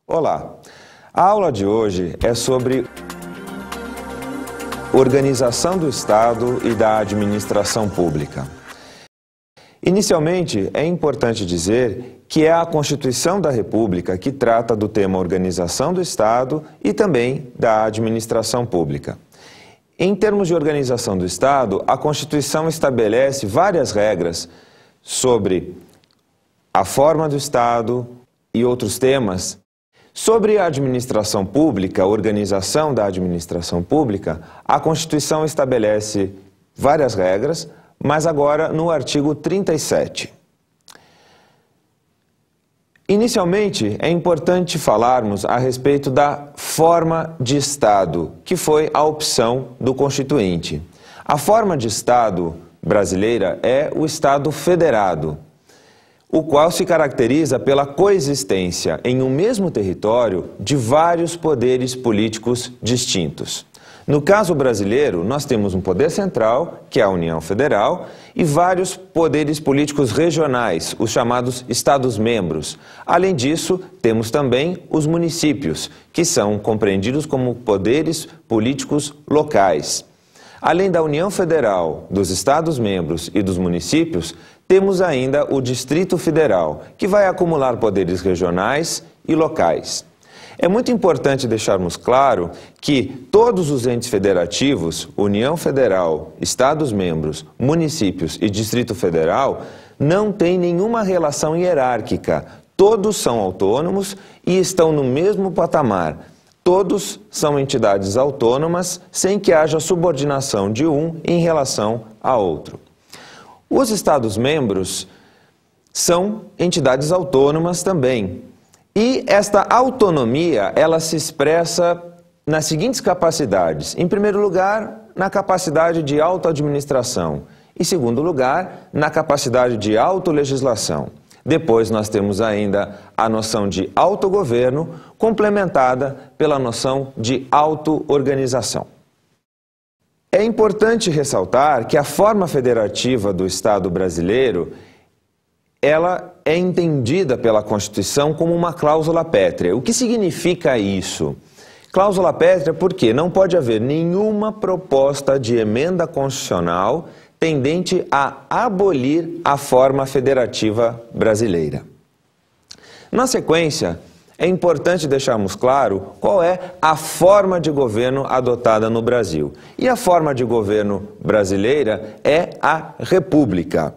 Olá! A aula de hoje é sobre organização do Estado e da administração pública. Inicialmente, é importante dizer que é a Constituição da República que trata do tema organização do Estado e também da administração pública. Em termos de organização do Estado, a Constituição estabelece várias regras sobre a forma do Estado e outros temas. Sobre a administração pública, a organização da administração pública, a Constituição estabelece várias regras, mas agora no artigo 37. Inicialmente, é importante falarmos a respeito da forma de Estado, que foi a opção do Constituinte. A forma de Estado brasileira é o Estado federado, o qual se caracteriza pela coexistência em um mesmo território de vários poderes políticos distintos. No caso brasileiro, nós temos um poder central, que é a União Federal, e vários poderes políticos regionais, os chamados Estados-membros. Além disso, temos também os municípios, que são compreendidos como poderes políticos locais. Além da União Federal, dos Estados-membros e dos municípios, temos ainda o Distrito Federal, que vai acumular poderes regionais e locais. É muito importante deixarmos claro que todos os entes federativos, União Federal, Estados-membros, municípios e Distrito Federal, não têm nenhuma relação hierárquica. Todos são autônomos e estão no mesmo patamar. Todos são entidades autônomas, sem que haja subordinação de um em relação a outro. Os Estados-membros são entidades autônomas também. E esta autonomia, ela se expressa nas seguintes capacidades. Em primeiro lugar, na capacidade de autoadministração. Em segundo lugar, na capacidade de autolegislação. Depois nós temos ainda a noção de autogoverno, complementada pela noção de auto-organização. É importante ressaltar que a forma federativa do Estado brasileiro, ela é entendida pela Constituição como uma cláusula pétrea. O que significa isso? Cláusula pétrea porque não pode haver nenhuma proposta de emenda constitucional tendente a abolir a forma federativa brasileira. Na sequência, é importante deixarmos claro qual é a forma de governo adotada no Brasil. E a forma de governo brasileira é a República,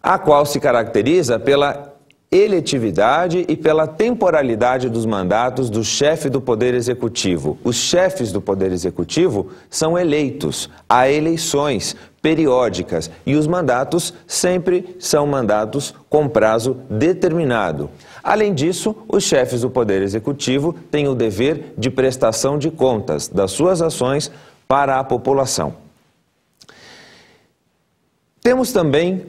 a qual se caracteriza pela eletividade e pela temporalidade dos mandatos do chefe do Poder Executivo. Os chefes do Poder Executivo são eleitos, há eleições periódicas e os mandatos sempre são mandatos com prazo determinado. Além disso, os chefes do Poder Executivo têm o dever de prestação de contas das suas ações para a população. Temos também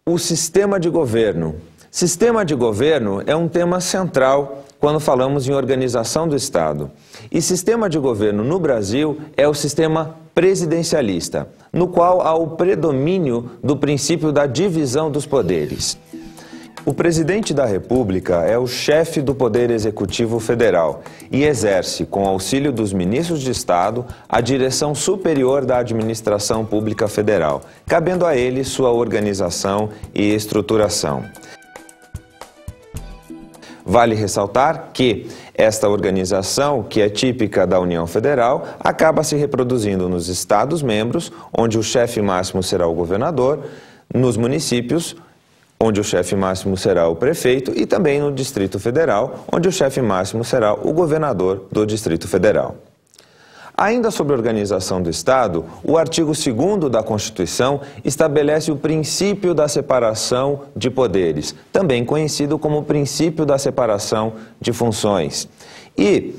o sistema de governo. Sistema de governo é um tema central quando falamos em organização do Estado. E sistema de governo no Brasil é o sistema presidencialista, no qual há o predomínio do princípio da divisão dos poderes. O presidente da República é o chefe do Poder Executivo Federal e exerce, com auxílio dos ministros de Estado, a direção superior da administração pública federal, cabendo a ele sua organização e estruturação. Vale ressaltar que esta organização, que é típica da União Federal, acaba se reproduzindo nos Estados-membros, onde o chefe máximo será o governador, nos municípios, onde o chefe máximo será o prefeito, e também no Distrito Federal, onde o chefe máximo será o governador do Distrito Federal. Ainda sobre a organização do Estado, o artigo 2º da Constituição estabelece o princípio da separação de poderes, também conhecido como princípio da separação de funções. E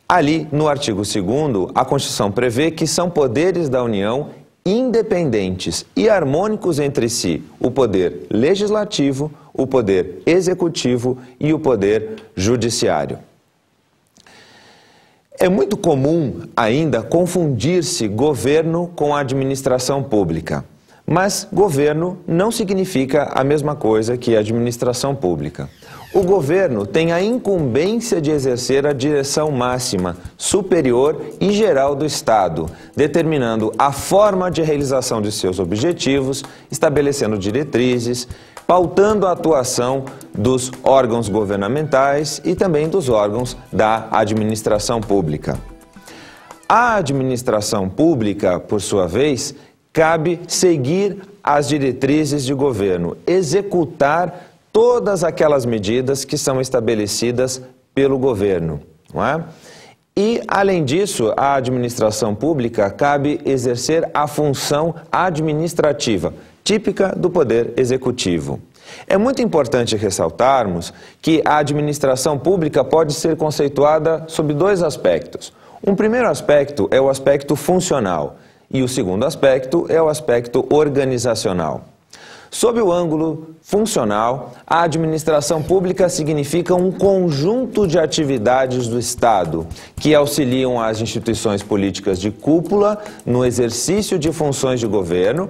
ali, no artigo 2º, a Constituição prevê que são poderes da União independentes e harmônicos entre si, o poder legislativo, o poder executivo e o poder judiciário. É muito comum ainda confundir-se governo com administração pública, Mas governo não significa a mesma coisa que administração pública. O governo tem a incumbência de exercer a direção máxima, superior e geral do Estado, determinando a forma de realização de seus objetivos, estabelecendo diretrizes, pautando a atuação dos órgãos governamentais e também dos órgãos da administração pública. A administração pública, por sua vez, cabe seguir as diretrizes de governo, executar todas aquelas medidas que são estabelecidas pelo governo, não é? E, além disso, a administração pública cabe exercer a função administrativa, típica do poder executivo. É muito importante ressaltarmos que a administração pública pode ser conceituada sob dois aspectos. Um primeiro aspecto é o aspecto funcional e o segundo aspecto é o aspecto organizacional. Sob o ângulo funcional, a administração pública significa um conjunto de atividades do Estado que auxiliam as instituições políticas de cúpula no exercício de funções de governo,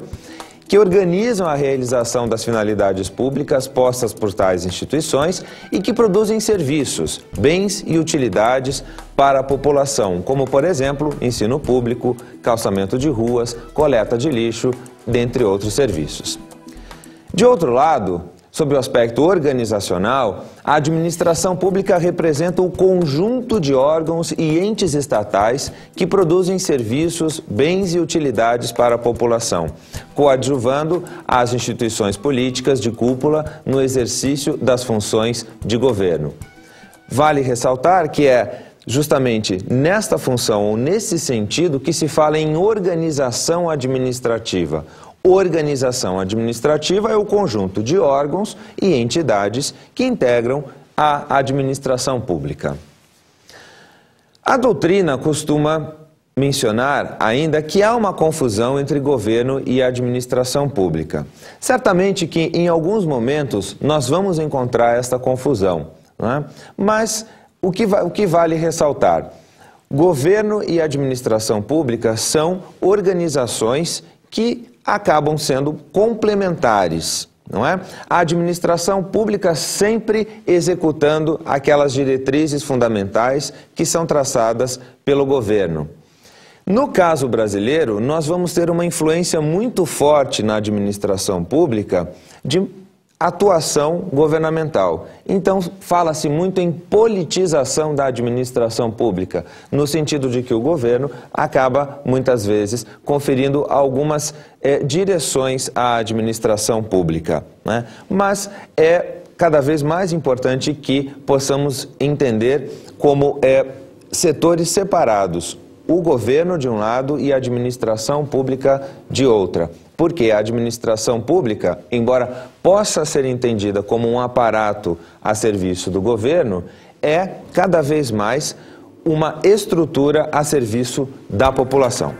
que organizam a realização das finalidades públicas postas por tais instituições e que produzem serviços, bens e utilidades para a população, como, por exemplo, ensino público, calçamento de ruas, coleta de lixo, dentre outros serviços. De outro lado, sob o aspecto organizacional, a administração pública representa o conjunto de órgãos e entes estatais que produzem serviços, bens e utilidades para a população, coadjuvando as instituições políticas de cúpula no exercício das funções de governo. Vale ressaltar que é justamente nesta função ou nesse sentido que se fala em organização administrativa. Organização administrativa é o conjunto de órgãos e entidades que integram a administração pública. A doutrina costuma mencionar ainda que há uma confusão entre governo e administração pública. Certamente que em alguns momentos nós vamos encontrar esta confusão, não é? Mas o que vale ressaltar? Governo e administração pública são organizações que acabam sendo complementares, não é? A administração pública sempre executando aquelas diretrizes fundamentais que são traçadas pelo governo. No caso brasileiro, nós vamos ter uma influência muito forte na administração pública de atuação governamental. Então, fala-se muito em politização da administração pública, no sentido de que o governo acaba, muitas vezes, conferindo algumas direções à administração pública, né? Mas é cada vez mais importante que possamos entender como setores separados, o governo de um lado e a administração pública de outra. Porque a administração pública, embora possa ser entendida como um aparato a serviço do governo, é cada vez mais uma estrutura a serviço da população.